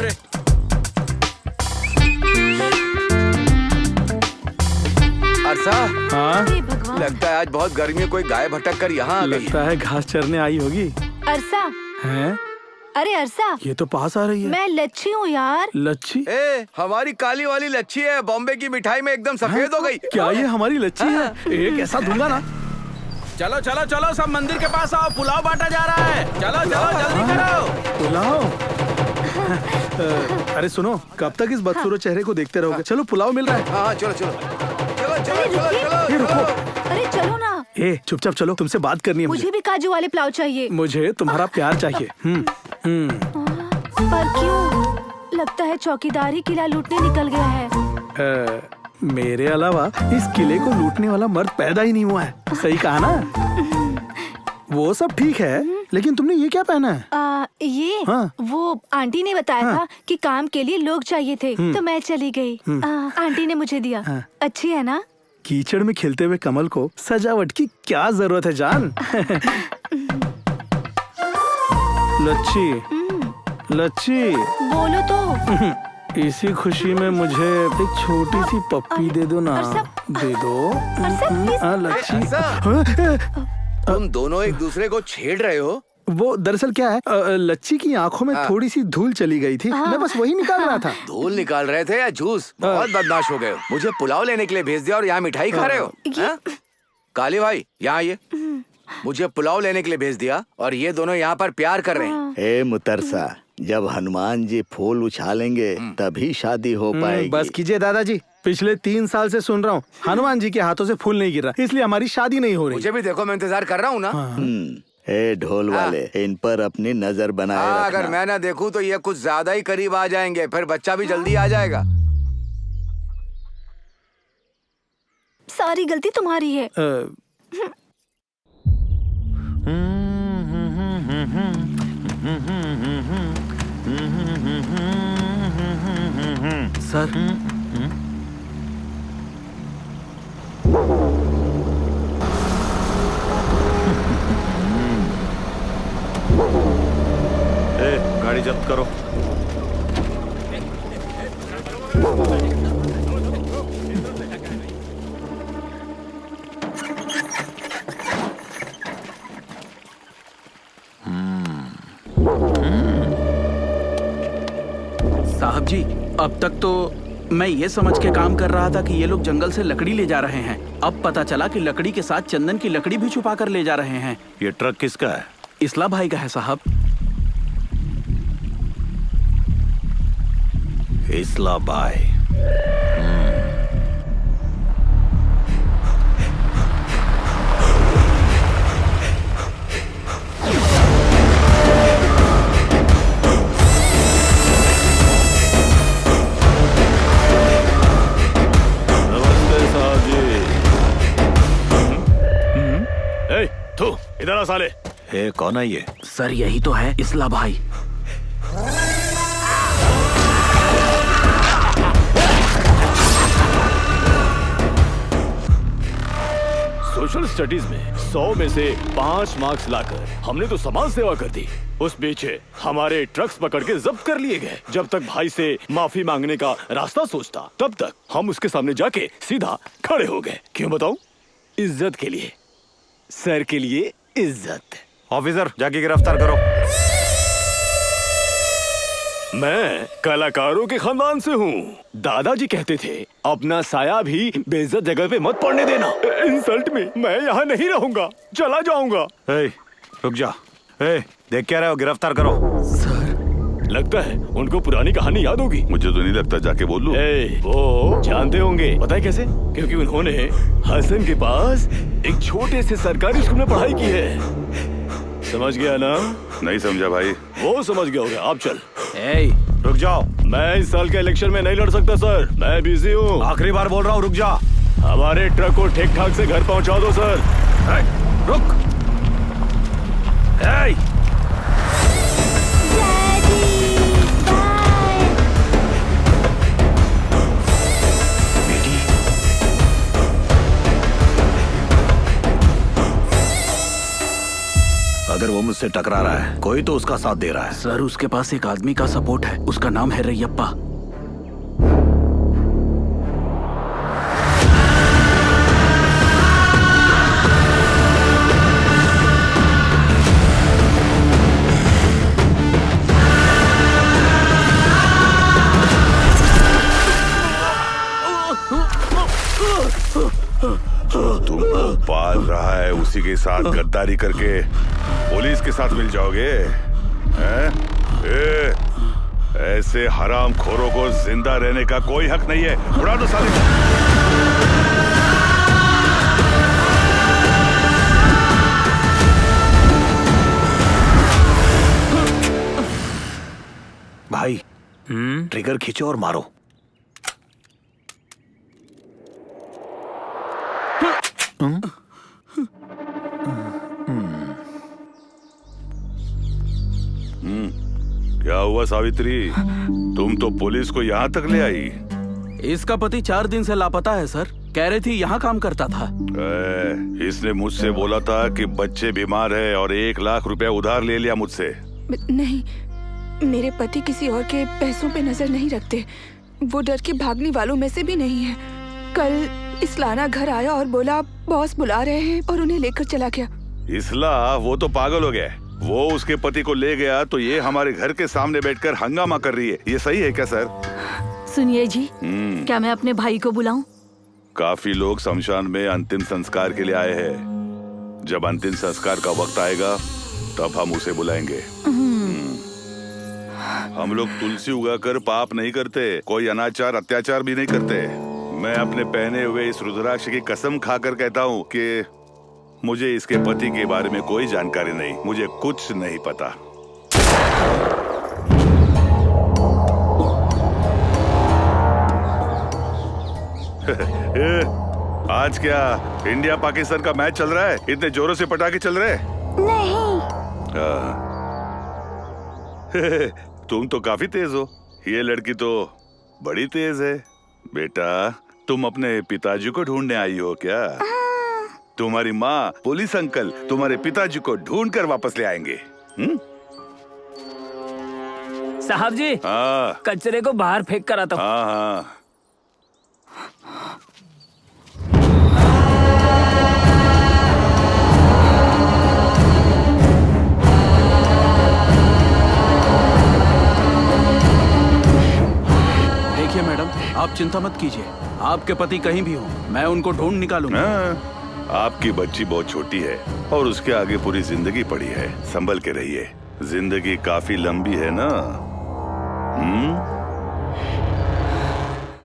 रे। अरसा, हाँ, हे भगवान। लगता है आज बहुत गर्मी है, कोई गाय भटक कर यहाँ आ गई। लगता है घास चरने आई होगी। अरसा, हैं? अरे अरसा, ये तो पास आ रही है। मैं लच्छी हूँ यार। लच्छी? ए, हमारी काली वाली लच्छी है, बॉम्बे की मिठाई में एकदम सफेद हो गई। क्या ये हमारी लच्छी है? एक ऐसा दूंगा ना। चलो चलो चलो, सब मंदिर के पास आओ, पुलाव बांटा जा रहा है। चलो चलो जल्दी करो। पुलाव? अरे सुनो, कब तक इस बदसूरत चेहरे को देखते रहोगे? चलो पुलाव मिल रहा है। हाँ चलो चलो चलो चलो अरे चलो रुकिए। ये चलो रुको। अरे चलो ना, ए, चुपचाप चलो, तुमसे बात करनी है मुझे भी काजू वाले पुलाव चाहिए। मुझे तुम्हारा प्यार चाहिए। पर क्यों? लगता है चौकीदार ही किला लूटने निकल गया है। मेरे अलावा इस किले को लूटने वाला मर्द पैदा ही नहीं हुआ है। सही कहा ना? वो सब ठीक है, लेकिन तुमने ये क्या पहना है? ये हाँ। वो आंटी ने बताया हाँ। था कि काम के लिए लोग चाहिए थे, तो मैं चली गई। आंटी ने मुझे दिया। हाँ। अच्छी है ना? कीचड़ में खिलते हुए कमल को सजावट की क्या जरूरत है जान? लच्छी, लच्छी, बोलो तो। इसी खुशी में मुझे एक छोटी सी पप्पी दे दो ना। दे दो। प्लीज। लच्छी। अरसा, तुम दोनों एक दूसरे को छेड़ रहे हो। वो दरअसल क्या है, लच्छी की आंखों में थोड़ी सी धूल चली गई थी। मैं बस वही निकाल रहा था। धूल निकाल रहे थे या जूस? बहुत बदमाश हो गए हो। मुझे पुलाव लेने के लिए भेज दिया और यहाँ मिठाई खा रहे हो। हाँ? काली भाई यहाँ आइए। मुझे पुलाव लेने के लिए भेज दिया और ये दोनों यहाँ पर प्यार कर रहे हैं। हे मुतरसा, जब हनुमान जी फूल उछालेंगे तभी शादी हो पाएगी। बस कीजिए दादाजी, पिछले 3 साल से सुन रहा हूँ हनुमान जी के हाथों से फूल नहीं गिर रहा, इसलिए हमारी शादी नहीं हो रही। मुझे भी देखो, मैं इंतजार कर रहा हूँ ना। हे ढोल वाले, इन पर अपनी नजर बनाए रखना। अगर मैं ना देखूं तो ये कुछ ज्यादा ही करीब आ जाएंगे, फिर बच्चा भी जल्दी आ जाएगा। सारी गलती तुम्हारी है। सर, गाड़ी जब्त करो। साहब जी, अब तक तो मैं ये समझ के काम कर रहा था कि ये लोग जंगल से लकड़ी ले जा रहे हैं। अब पता चला कि लकड़ी के साथ चंदन की लकड़ी भी छुपा कर ले जा रहे हैं। ये ट्रक किसका है? इस्ला भाई का है साहब। इस्ला भाई। इधर आ साले। हे, कौन है ये? सर यही तो है इस्ला भाई। सोशल स्टडीज में 100 में से 5 मार्क्स लाकर हमने तो समाज सेवा कर दी। उस बीच हमारे ट्रक्स पकड़ के जब्त कर लिए गए। जब तक भाई से माफी मांगने का रास्ता सोचता, तब तक हम उसके सामने जाके सीधा खड़े हो गए। क्यों बताऊं? इज्जत के लिए, सर के लिए इज्जत। ऑफिसर, जाके गिरफ्तार करो। मैं कलाकारों के खानदान से हूँ। दादाजी कहते थे अपना साया भी बेइज्जत जगह पे मत पड़ने देना। इंसल्ट में मैं यहाँ नहीं रहूंगा, चला जाऊंगा। हे, रुक जा। हे, देख क्या रहे हो? गिरफ्तार करो। सर, लगता है उनको पुरानी कहानी याद होगी। मुझे तो नहीं लगता, जाके बोल लूं। वो जानते होंगे, पता है कैसे? क्योंकि उन्होंने हसन के पास एक छोटे से सरकारी स्कूल में पढ़ाई की है। समझ गया ना? नहीं समझा भाई। वो समझ गया होगा। आप चल। रुक जाओ। मैं इस साल के इलेक्शन में नहीं लड़ सकता सर, मैं बिजी हूँ। आखिरी बार बोल रहा हूँ, रुक जा। हमारे ट्रक को ठीक ठाक से घर पहुँचा दो सर। रुक। अगर वो उससे टकरा रहा है, कोई तो उसका साथ दे रहा है। सर उसके पास एक आदमी का सपोर्ट है, उसका नाम है रैयप्पा। तुमको पाल रहा है, उसी के साथ गद्दारी करके पुलिस के साथ मिल जाओगे हैं? ऐसे हराम खोरों को जिंदा रहने का कोई हक नहीं है। उड़ा दो साले को। भाई ट्रिगर खींचो और मारो। क्या हुआ सावित्री, तुम तो पुलिस को यहाँ तक ले आई? इसका पति 4 दिन से लापता है सर, कह रही थी यहाँ काम करता था। इसने मुझसे बोला था कि बच्चे बीमार है और 1 लाख रुपया उधार ले लिया मुझसे। नहीं, मेरे पति किसी और के पैसों पे नजर नहीं रखते। वो डर के भागने वालों में से भी नहीं है। कल इस्लाना घर आया और बोला बॉस बुला रहे हैं और उन्हें लेकर चला गया। इसला वो तो पागल हो गया। वो उसके पति को ले गया तो ये हमारे घर के सामने बैठकर हंगामा कर रही है। ये सही है क्या सर? सुनिए जी, क्या मैं अपने भाई को बुलाऊं? काफी लोग शमशान में अंतिम संस्कार के लिए आए हैं। जब अंतिम संस्कार का वक्त आएगा तब हम उसे बुलाएंगे। हम लोग तुलसी उगाकर पाप नहीं करते, कोई अनाचार अत्याचार भी नहीं करते। मैं अपने पहने हुए इस रुद्राक्ष की कसम खाकर कहता हूँ कि मुझे इसके पति के बारे में कोई जानकारी नहीं, मुझे कुछ नहीं पता। आज क्या इंडिया पाकिस्तान का मैच चल रहा है? इतने जोरों से पटाखे चल रहे हैं? नहीं। तुम तो काफी तेज हो। ये लड़की तो बड़ी तेज है। बेटा, तुम अपने पिताजी को ढूंढने आई हो क्या? तुम्हारी माँ, पुलिस अंकल तुम्हारे पिताजी को ढूंढ कर वापस ले आएंगे। साहब जी, हाँ कचरे को बाहर फेंक कर आता हूँ। हाँ हाँ। देखिए मैडम, आप चिंता मत कीजिए, आपके पति कहीं भी हो, मैं उनको ढूंढ निकालूंगा। आपकी बच्ची बहुत छोटी है और उसके आगे पूरी जिंदगी पड़ी है। संभल के रहिए, जिंदगी काफी लंबी है ना।